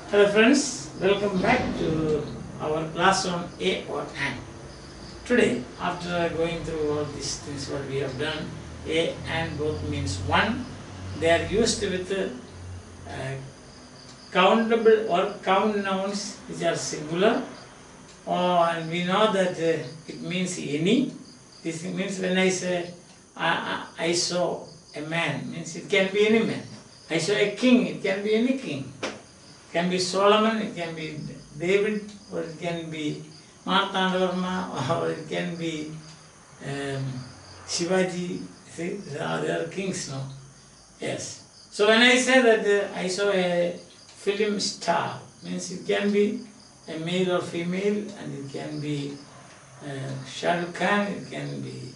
Hello friends, welcome back to our class on A or AND. Today, after going through all these things what we have done, A and both means one. They are used with countable or count nouns which are singular, and we know that it means any. This means when I say I saw a man, means it can be any man. I saw a king, it can be any king. It can be Solomon, it can be David, or it can be Martandavarma, or it can be Shivaji. See, there are kings now. Yes. So when I say that I saw a film star, means it can be a male or female, and it can be Shah Rukh Khan, it can be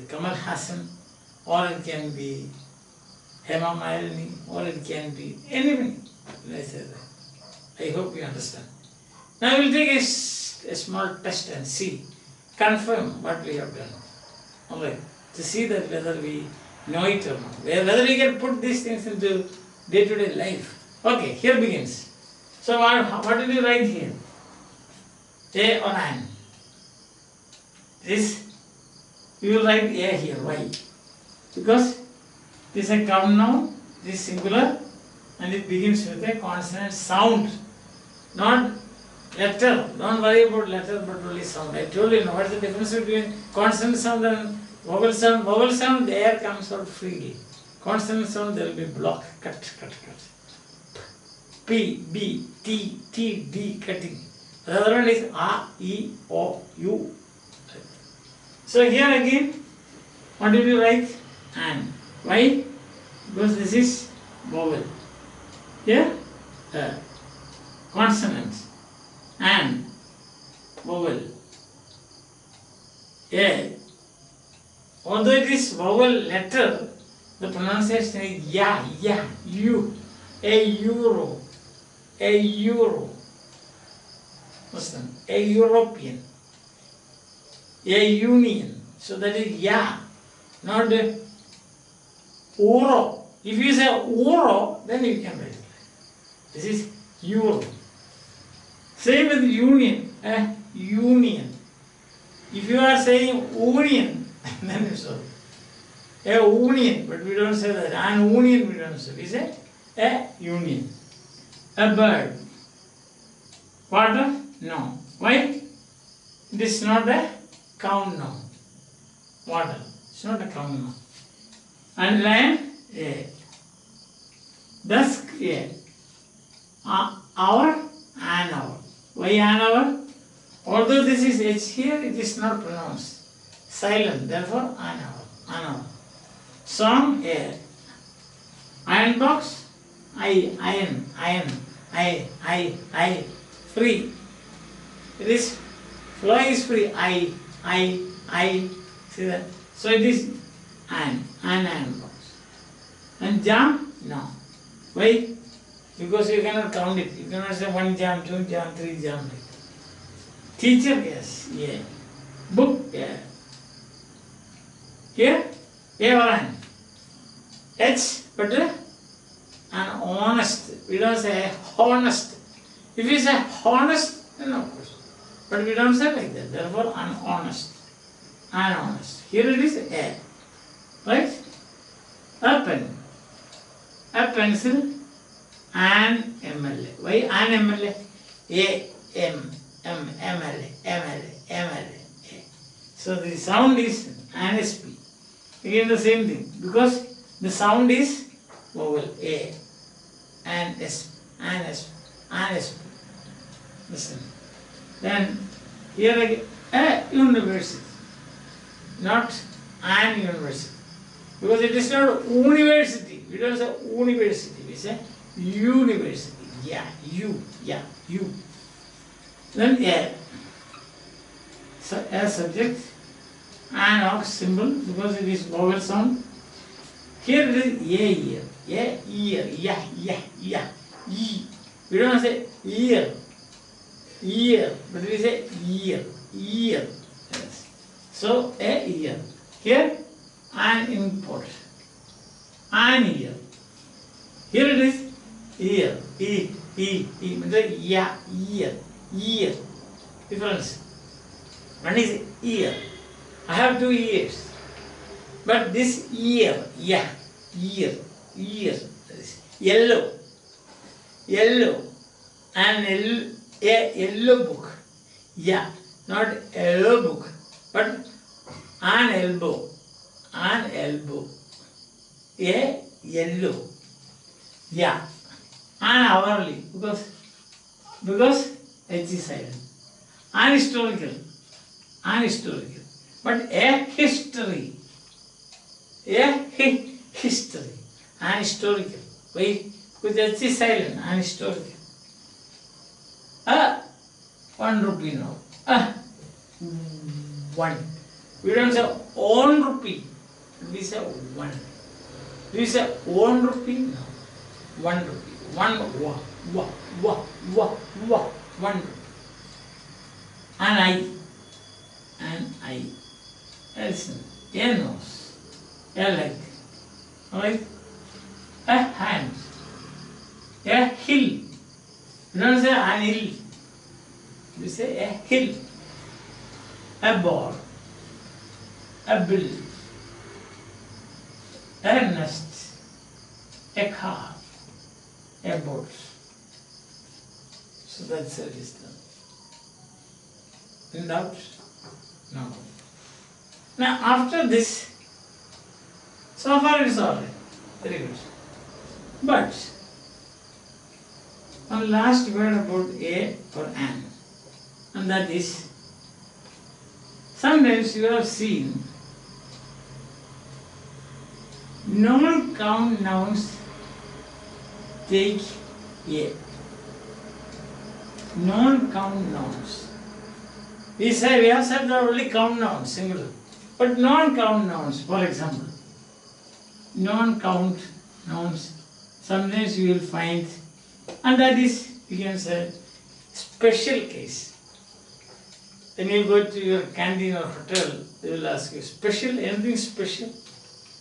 Kamal Hassan, or it can be Hema Malini, or it can be anyone. I say that. I hope you understand. Now we will take a small test and see, confirm what we have done. Alright, to see that whether we know it or not, whether we can put these things into day-to-day life. Okay, here begins. So what did you write here? A or an? This, you will write A here. Why? Because this is a count noun, this is singular, and it begins with a consonant sound, not letter. Don't worry about letter, but only sound. I told you, what is the difference between consonant sound and vowel sound? Vowel sound, the air comes out freely. Consonant sound, there will be block, cut. P, B, T, T, D, cutting. The other one is A, E, O, U. So here again, what did you write? And. Why? Because this is vowel. Here, consonant and vowel. A. Although it is vowel letter, the pronunciation is ya, you. A euro. Listen, a European. A union. So that is ya, not euro. If you say euro, then you can write it. This is euro. Same with union. Union. If you are saying union, then you say a union, but we don't say that. An union we don't say. We say a union. A bird. Water? No. Why? It is not a count noun. Water. It's not a count noun. And land, a. Dusk, a. Hour, an hour. Why an hour? Although this is H here, it is not pronounced. Silent, therefore an hour. Song, a. Iron box, iron. Free. It is, flowing is free. See that? So it is an iron box. And jam? No. Why? Because you cannot count it. You cannot say 1 jam, 2 jam, 3 jam. Teacher? Yes. Yeah. Book? Yeah. Here? A or an? H, but an honest. We don't say honest. If we say honest, then of course. But we don't say like that. Therefore, honest. Here it is A. Right? A pen. A pencil. An MLA. Why an MLA? MLA. So the sound is an SP. Again the same thing. Because the sound is vowel A. An SP. Listen. Then here again a university. Not an university. Because it is not university. We don't say university. We say university. Yeah, you. Then a. So a subject, an ox symbol, because it is vowel sound. Here it is ear. We don't say ear, but we say ear. Yes. So a ear. Here an import. An ear. Here it is ear, yeah, ear. Difference. One is ear. I have 2 ears. But this ear, yeah, ear, that is yellow, and a yellow book, yeah, not yellow book, but an elbow, a yellow, yeah, an hourly, because H is silent, unhistorical, but a history. History, unhistorical. Why? With H is silent, unhistorical. 1 rupee note. 1. We don't say own rupee. We say 1. We say own rupee? No. 1 rupee. 1 rupee. An eye. Listen. A nose. A leg, right? A hand, a hill. You don't say an hill. You say a hill, a ball, a bill, a nest, a car, a boat. So that's a wisdom. In doubt? No. Now after this, so far it is all right. Very good. But one last word about a or an, and that is, sometimes you have seen non-count nouns take a. Non-count nouns. We have said that only count nouns, singular. But non-count nouns, for example, non-count nouns, sometimes you will find, and that is, you can say, special case. When you go to your canteen or hotel, they will ask you, special, anything special?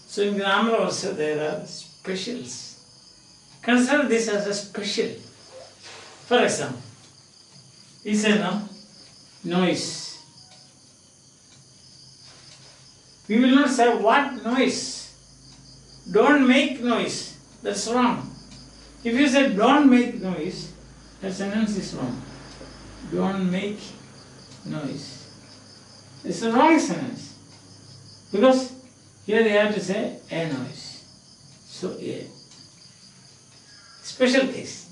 So in grammar also there are specials. Consider this as a special. For example, he said, no, noise. We will not say what noise. Don't make noise. That's wrong. If you say don't make noise, that sentence is wrong. Don't make noise. It's a wrong sentence. Because here they have to say a noise. So a. Special case.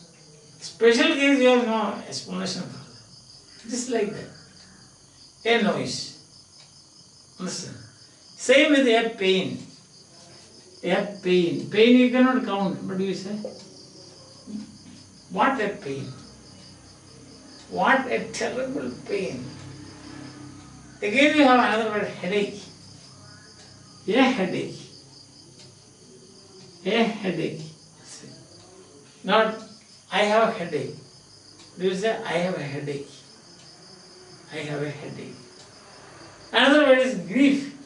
Special case you have no explanation for that. Just like that. A noise. Understand? Same with a pain. A pain. Pain you cannot count, but you say, what a pain. What a terrible pain. Again you have another word, headache. A headache. A headache. Not, I have a headache. You say, I have a headache. I have a headache. Another word is grief.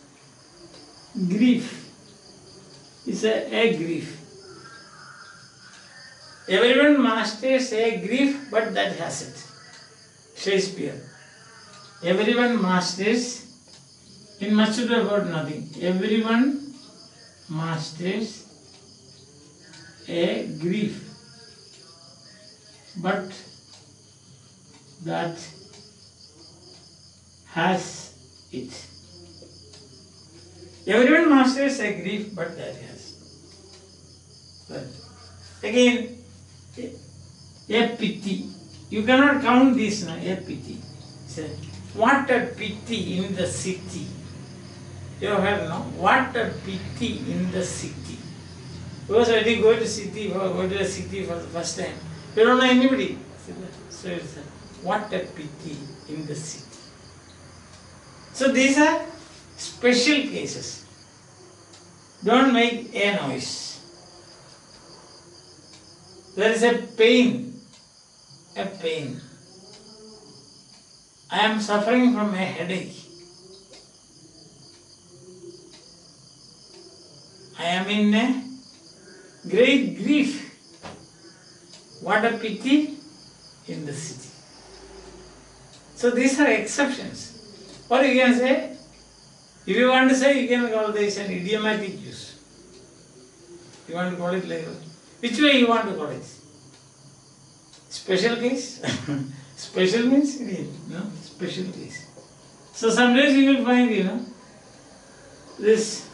Grief. Is a grief. Everyone masters a grief, but that has it. Shakespeare. Everyone masters, in much ado about nothing. Everyone masters a grief, but that has it. Everyone masters a grief, but that has. But again, a pity. You cannot count this now, a pity. Say, what a pity in the city. You have heard, no? What a pity in the city. Because when you go to city, go to a city for the first time, you don't know anybody. So it's what a pity in the city. So these are special cases. Don't make a noise. There is a pain. A pain. I am suffering from a headache. I am in a great grief. What a pity in the city. So these are exceptions. Or you can say, if you want to say, you can call this an idiomatic use. You want to call it like that. Which way you want to call it? Special case? Special means idiom, no? Special case. So sometimes you will find, this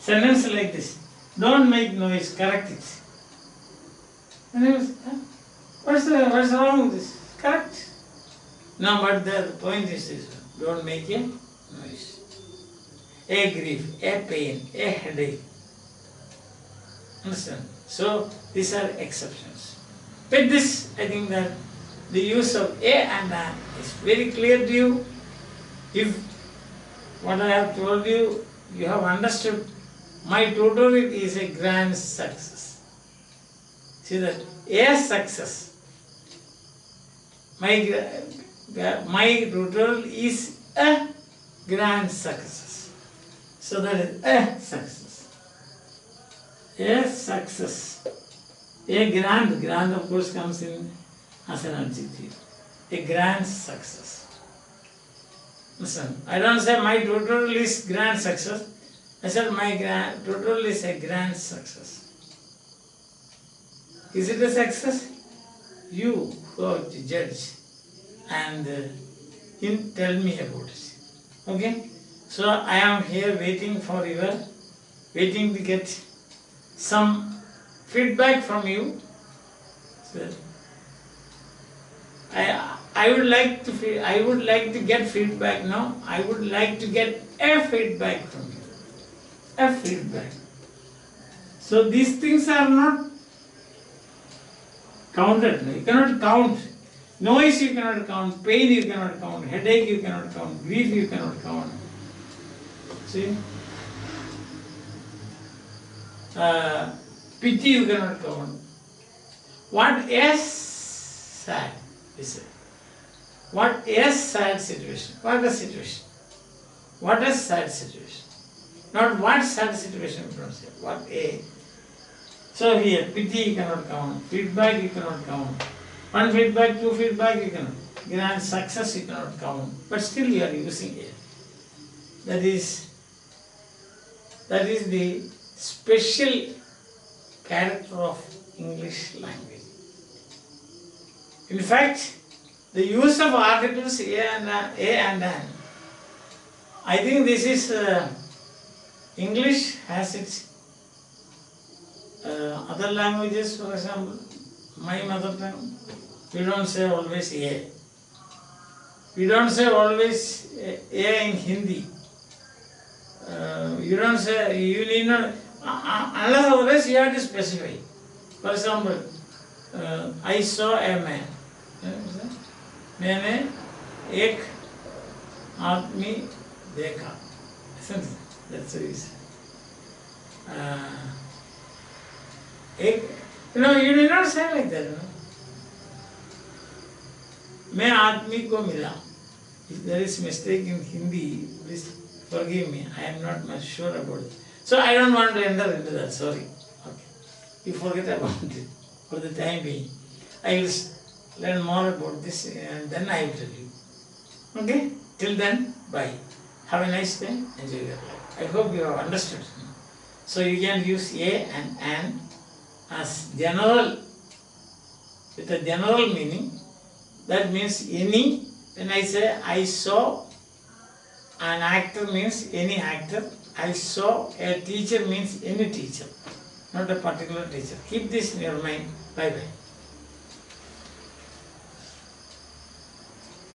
sentence like this. Don't make noise, correct it. And he was, what's wrong with this? Correct. No, but the point is this one. Don't make a noise. A grief, a pain, a headache. Understand? So these are exceptions. With this, I think that the use of a and an is very clear to you. If what I have told you, you have understood, my tutorial is a grand success. See that? A success. My tutorial is a grand success. So that is a success. A success. A grand of course comes in as an adjective. A grand success. Listen, I don't say my tutorial is grand success. I said my tutorial is a grand success. Is it a success? You have to judge and tell me about it. Okay? So I am here waiting to get some feedback from you. So I would like to get feedback now. I would like to get a feedback from you. A feedback. So these things are not counted. You cannot count. Noise you cannot count. Pain you cannot count. Headache you cannot count. Grief you cannot count. See? Pity you cannot count. What is sad? Is it? What is sad situation? What is situation? What is sad situation? Not what sad situation we don't say. What a. So here, pity you cannot count. Feedback you cannot count. One feedback, two feedback you cannot. Grand success you cannot count. But still you are using it. That is the special character of English language. In fact, the use of articles a and an, I think this is English has its other languages, for example, my mother tongue, we don't say always a. We don't say always a in Hindi. You don't say, you need not, unless otherwise you have to specify. For example, I saw a man. मैंने एक आदमी देखा. That's what it is. You did not say like that. मैं आदमी को मिला. If there is mistake in Hindi, please forgive me. I am not much sure about it. So I don't want to enter into that. Sorry. Okay. You forget about it for the time being. I will learn more about this and then I will tell you. Okay? Till then, bye. Have a nice day. Enjoy your life. I hope you have understood. So you can use a and an as general, with a general meaning. That means any. When I say I saw an actor means any actor. I saw a teacher means any teacher, not a particular teacher. Keep this in your mind. Bye bye.